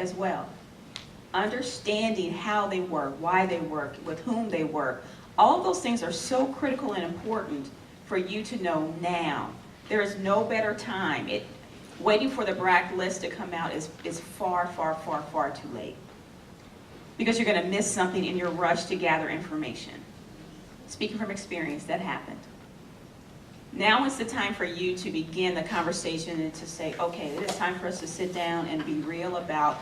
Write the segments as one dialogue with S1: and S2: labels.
S1: as well. Understanding how they work, why they work, with whom they work. All of those things are so critical and important for you to know now. There is no better time. Waiting for the BRAC list to come out is far, far, far, far too late. Because you're going to miss something in your rush to gather information. Speaking from experience, that happened. Now is the time for you to begin the conversation and to say, okay, it is time for us to sit down and be real about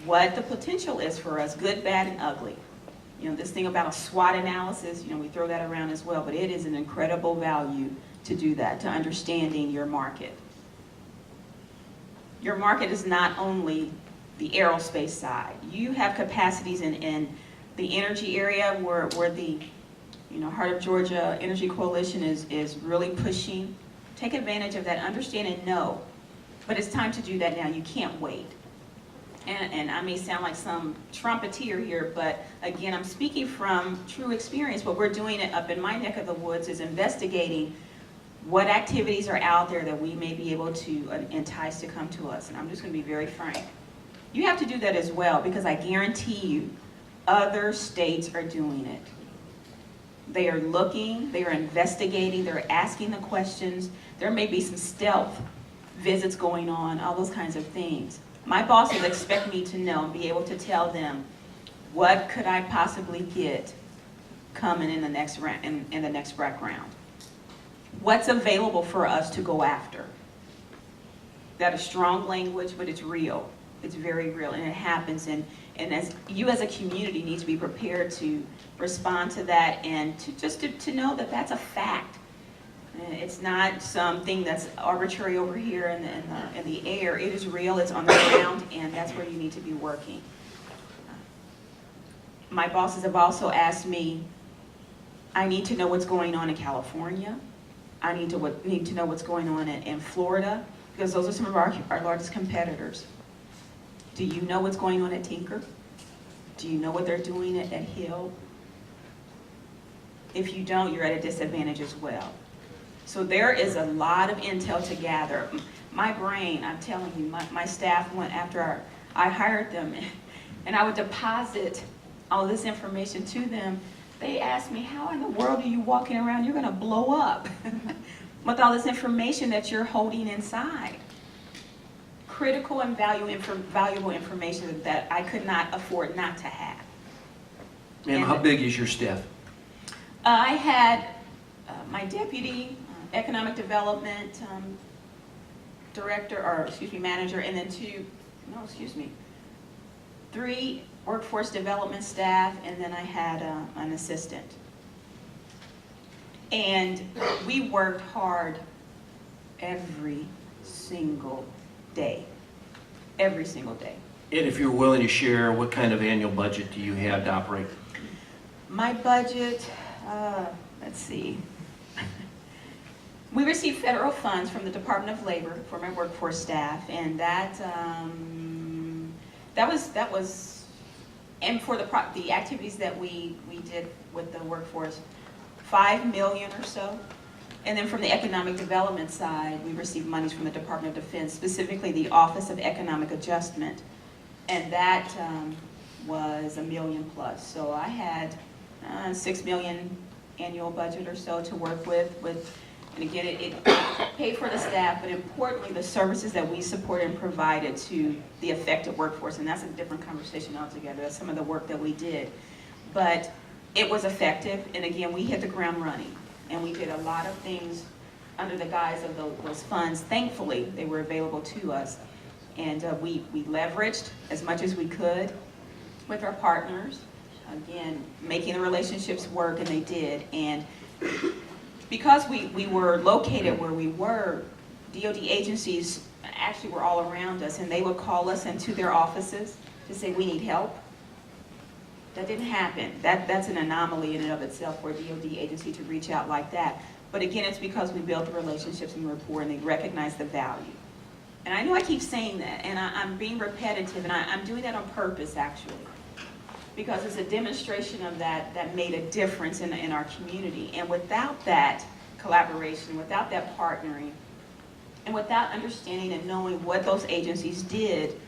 S1: what the potential is for us, good, bad, and ugly. You know, this thing about a SWOT analysis, you know, we throw that around as well, but it is an incredible value to do that, to understanding your market. Your market is not only the aerospace side. You have capacities in the energy area where the Heart of Georgia Energy Coalition is really pushing. Take advantage of that, understand and know. But it's time to do that now. You can't wait. And I may sound like some trumpeter here, but again, I'm speaking from true experience. What we're doing up in my neck of the woods is investigating what activities are out there that we may be able to entice to come to us. And I'm just going to be very frank. You have to do that as well, because I guarantee you other states are doing it. They are looking, they are investigating, they're asking the questions. There may be some stealth visits going on, all those kinds of things. My bosses expect me to know and be able to tell them, what could I possibly get coming in the next round, in the next BRAC round? What's available for us to go after? That is strong language, but it's real. It's very real, and it happens. And as you as a community need to be prepared to respond to that, and to know that that's a fact. It's not something that's arbitrary over here in the air. It is real, it's on the ground, and that's where you need to be working. My bosses have also asked me, I need to know what's going on in California. I need to know what's going on in Florida, because those are some of our largest competitors. Do you know what's going on at Tinker? Do you know what they're doing at Hill? If you don't, you're at a disadvantage as well. So there is a lot of intel to gather. My brain, I'm telling you, my staff went after I hired them, and I would deposit all this information to them. They asked me, how in the world are you walking around? You're going to blow up with all this information that you're holding inside. Critical and valuable information that I could not afford not to have.
S2: And how big is your staff?
S1: I had my deputy, economic development manager, and then three workforce development staff, and then I had an assistant. And we worked hard every single day. Every single day.
S2: And if you're willing to share, what kind of annual budget do you have to operate?
S1: My budget, let's see. We receive federal funds from the Department of Labor for my workforce staff, and that was, and for the activities that we did with the workforce, $5 million or so. And then from the economic development side, we received monies from the Department of Defense, specifically the Office of Economic Adjustment, and that was $1 million plus. So I had $6 million annual budget or so to work with, and again, it paid for the staff, but importantly, the services that we supported and provided to the affected workforce, and that's a different conversation altogether. That's some of the work that we did, but it was effective, and again, we hit the ground running. And we did a lot of things under the guise of those funds. Thankfully, they were available to us. And we leveraged as much as we could with our partners. Again, making the relationships work, and they did. And because we were located where we were, DoD agencies actually were all around us, and they would call us into their offices to say, we need help. That didn't happen. That's an anomaly in and of itself for a DoD agency to reach out like that. But again, it's because we built the relationships and rapport, and they recognize the value. And I know I keep saying that, and I'm being repetitive, and I'm doing that on purpose, actually, because it's a demonstration of that made a difference in our community. And without that collaboration, without that partnering, and without understanding and knowing what those agencies did,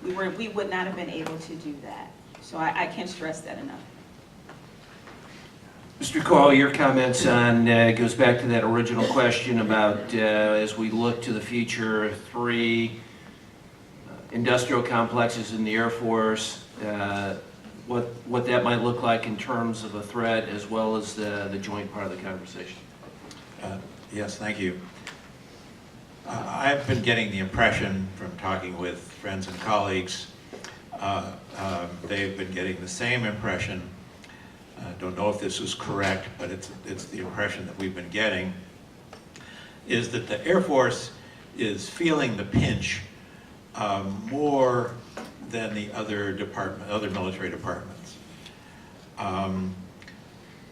S1: we would not have been able to do that. So I can't stress that enough.
S2: Mr. Coyle, your comments on, goes back to that original question about, as we look to the future, 3 industrial complexes in the Air Force, what that might look like in terms of a threat as well as the joint part of the conversation.
S3: Yes, thank you. I've been getting the impression from talking with friends and colleagues, they've been getting the same impression. Don't know if this is correct, but it's the impression that we've been getting, is that the Air Force is feeling the pinch more than the other military departments.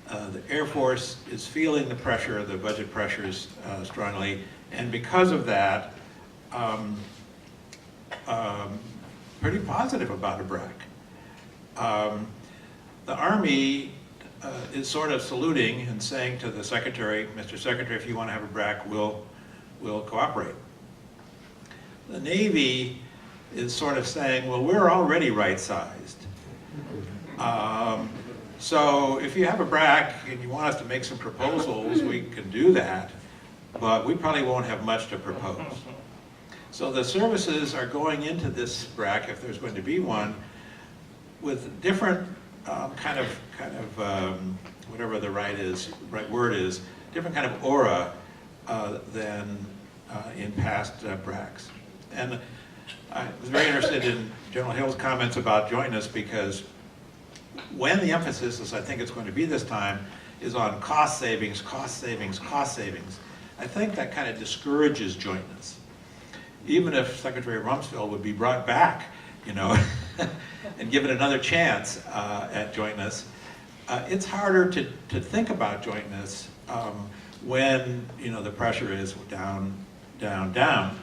S3: The Air Force is feeling the pressure, the budget pressures strongly, and because of that, pretty positive about a BRAC. The Army is sort of saluting and saying to the Secretary, Mr. Secretary, if you want to have a BRAC, we'll cooperate. The Navy is sort of saying, well, we're already right-sized. So if you have a BRAC and you want us to make some proposals, we can do that, but we probably won't have much to propose. So the services are going into this BRAC, if there's going to be one, with different kind of whatever the right word is, different kind of aura than in past BRACs. And I was very interested in General Hill's comments about jointness, because when the emphasis, as I think it's going to be this time, is on cost savings, cost savings, cost savings, I think that kind of discourages jointness. Even if Secretary Rumsfeld would be brought back, you know, and given another chance at jointness, it's harder to think about jointness when, you know, the pressure is down, down, down.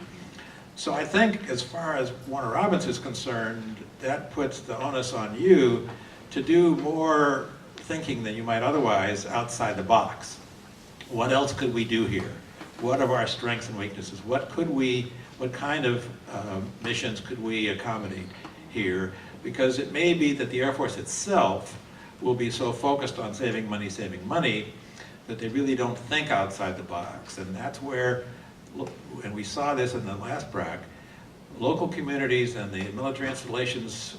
S3: So I think as far as Warner Robins is concerned, that puts the onus on you to do more thinking than you might otherwise outside the box. What else could we do here? What are our strengths and weaknesses? What kind of missions could we accommodate here? Because it may be that the Air Force itself will be so focused on saving money, that they really don't think outside the box. And that's where, and we saw this in the last BRAC, local communities and the military installations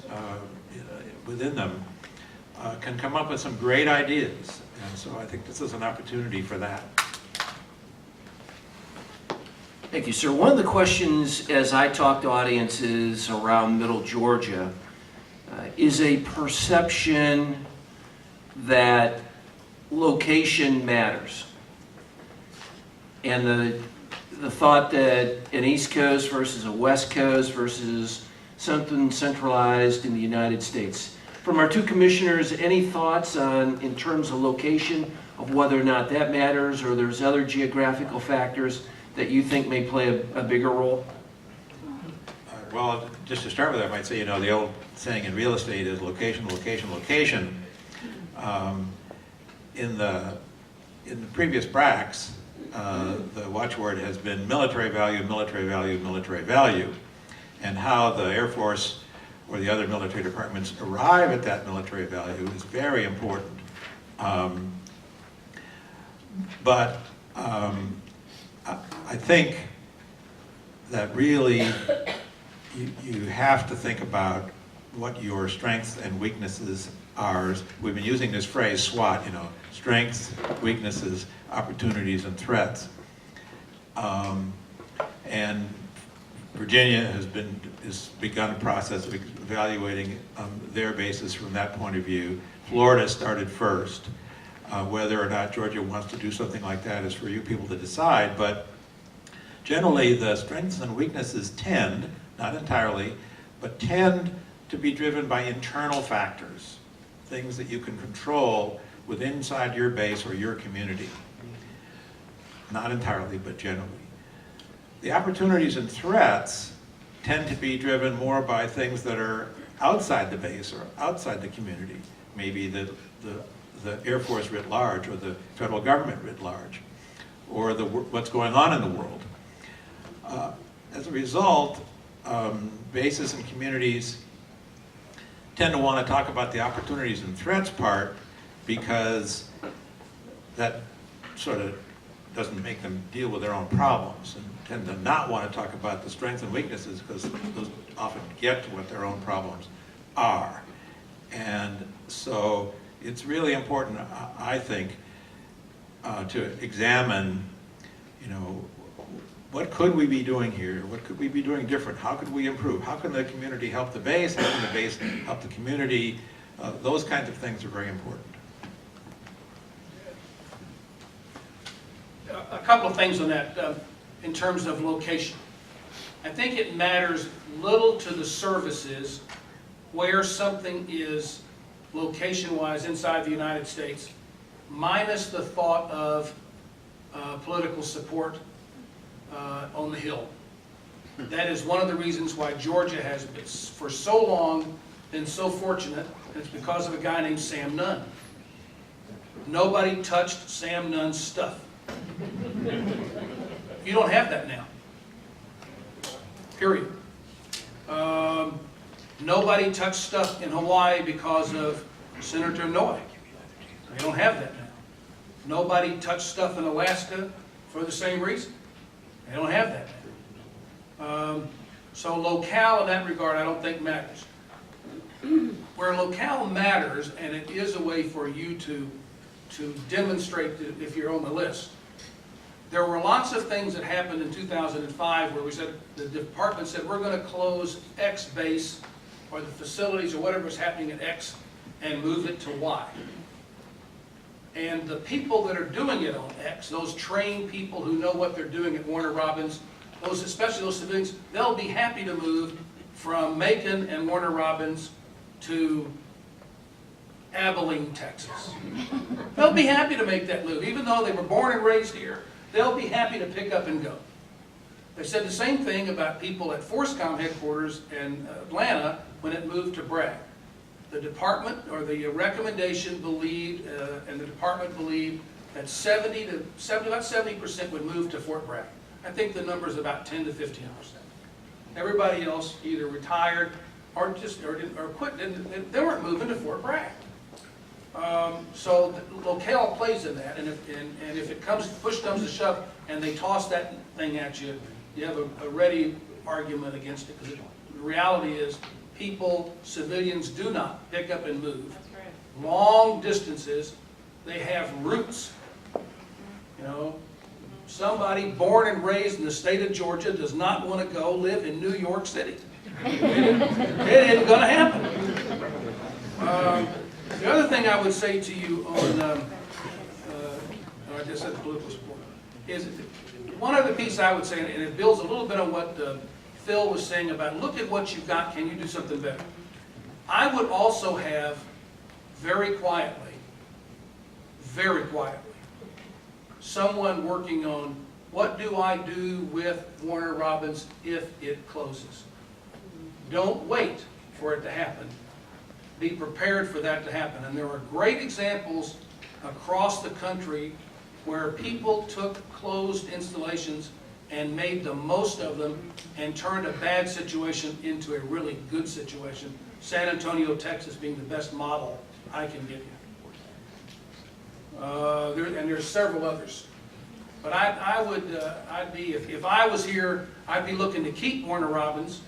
S3: within them can come up with some great ideas. And so I think this is an opportunity for that.
S2: Thank you, sir. One of the questions as I talk to audiences around Middle Georgia is a perception that location matters. And the thought that an East Coast versus a West Coast versus something centralized in the United States. From our 2 commissioners, any thoughts on, in terms of location, of whether or not that matters, or there's other geographical factors that you think may play a bigger role?
S3: Well, just to start with, I might say, you know, the old saying in real estate is location, location, location. In the previous BRACs, the watchword has been military value, military value, military value. And how the Air Force or the other military departments arrive at that military value is very important. But I think that really you have to think about what your strengths and weaknesses are. We've been using this phrase SWOT, you know, strengths, weaknesses, opportunities, and threats. And Virginia has begun a process of evaluating their basis from that point of view. Florida started first. Whether or not Georgia wants to do something like that is for you people to decide, but generally the strengths and weaknesses tend, not entirely, but tend to be driven by internal factors, things that you can control within inside your base or your community. Not entirely, but generally. The opportunities and threats tend to be driven more by things that are outside the base or outside the community, maybe the Air Force writ large, or the federal government writ large, or what's going on in the world. As a result, bases and communities tend to want to talk about the opportunities and threats part because that sort of doesn't make them deal with their own problems, and tend to not want to talk about the strengths and weaknesses because those often get to what their own problems are. And so it's really important, I think, to examine, you know, what could we be doing here? What could we be doing different? How could we improve? How can the community help the base? How can the base help the community? Those kinds of things are very important.
S4: A couple of things on that in terms of location. I think it matters little to the services where something is location-wise inside the United States, minus the thought of political support on the Hill. That is one of the reasons why Georgia has been, for so long, been so fortunate, and it's because of a guy named Sam Nunn. Nobody touched Sam Nunn's stuff. You don't have that now. Period. Nobody touched stuff in Hawaii because of Senator Noy. They don't have that now. Nobody touched stuff in Alaska for the same reason. They don't have that now. So locale in that regard I don't think matters. Where locale matters, and it is a way for you to demonstrate that if you're on the list. There were lots of things that happened in 2005 where we said, the department said, we're going to close X base or the facilities or whatever is happening at X and move it to Y. And the people that are doing it on X, those trained people who know what they're doing at Warner Robins, those, especially those civilians, they'll be happy to move from Macon and Warner Robins to Abilene, Texas. They'll be happy to make that move, even though they were born and raised here. They'll be happy to pick up and go. They said the same thing about people at FORSCOM headquarters in Atlanta when it moved to BRAC. The department, or the recommendation believed, and the department believed that about 70% would move to Fort Bragg. I think the number is about 10 to 15%. Everybody else either retired or quit. They weren't moving to Fort Bragg. So the locale plays in that, and if it comes, push comes to shove, and they toss that thing at you, you have a ready argument against it. Because the reality is, people, civilians, do not pick up and move. Long distances, they have roots. You know, somebody born and raised in the state of Georgia does not want to go live in New York City. It isn't going to happen. The other thing I would say to you on, I just said political support, is one other piece I would say, and it builds a little bit on what Phil was saying about look at what you've got, can you do something better? I would also have, very quietly, someone working on what do I do with Warner Robins if it closes. Don't wait for it to happen. Be prepared for that to happen. And there are great examples across the country where people took closed installations and made the most of them and turned a bad situation into a really good situation. San Antonio, Texas being the best model I can give you. And there's several others. But I'd be, if I was here, I'd be looking to keep Warner Robins,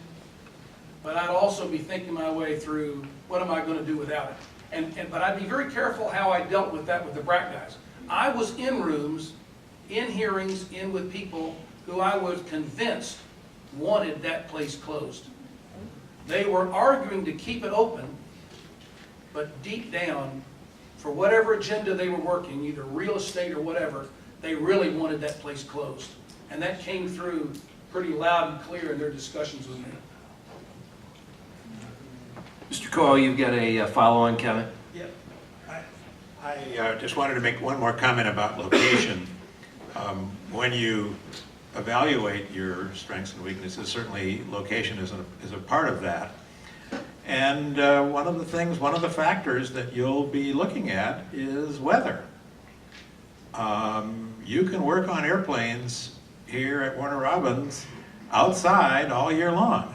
S4: but I'd also be thinking my way through what am I going to do without it. But I'd be very careful how I dealt with that with the BRAC guys. I was in rooms, in hearings, in with people who I was convinced wanted that place closed. They were arguing to keep it open, but deep down, for whatever agenda they were working, either real estate or whatever, they really wanted that place closed. And that came through pretty loud and clear in their discussions with me.
S2: Mr. Coyle, you've got a follow-on comment?
S3: Yeah. I just wanted to make one more comment about location. When you evaluate your strengths and weaknesses, certainly location is a part of that. And one of the factors that you'll be looking at is weather. You can work on airplanes here at Warner Robins outside all year long.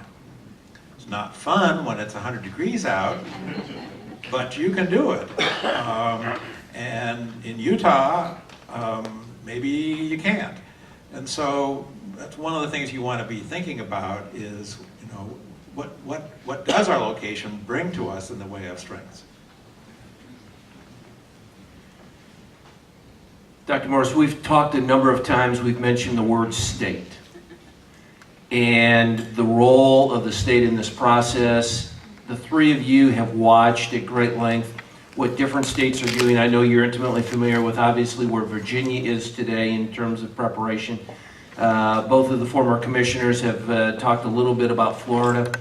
S3: not fun when it's 100 degrees out, but you can do it. And in Utah, maybe you can't. And so that's one of the things you want to be thinking about is, you know, what does our location bring to us in the way of strengths?
S2: Dr. Morris, we've talked a number of times, we've mentioned the word state and the role of the state in this process. The three of you have watched at great length what different states are doing. I know you're intimately familiar with obviously where Virginia is today in terms of preparation. Both of the former commissioners have talked a little bit about Florida.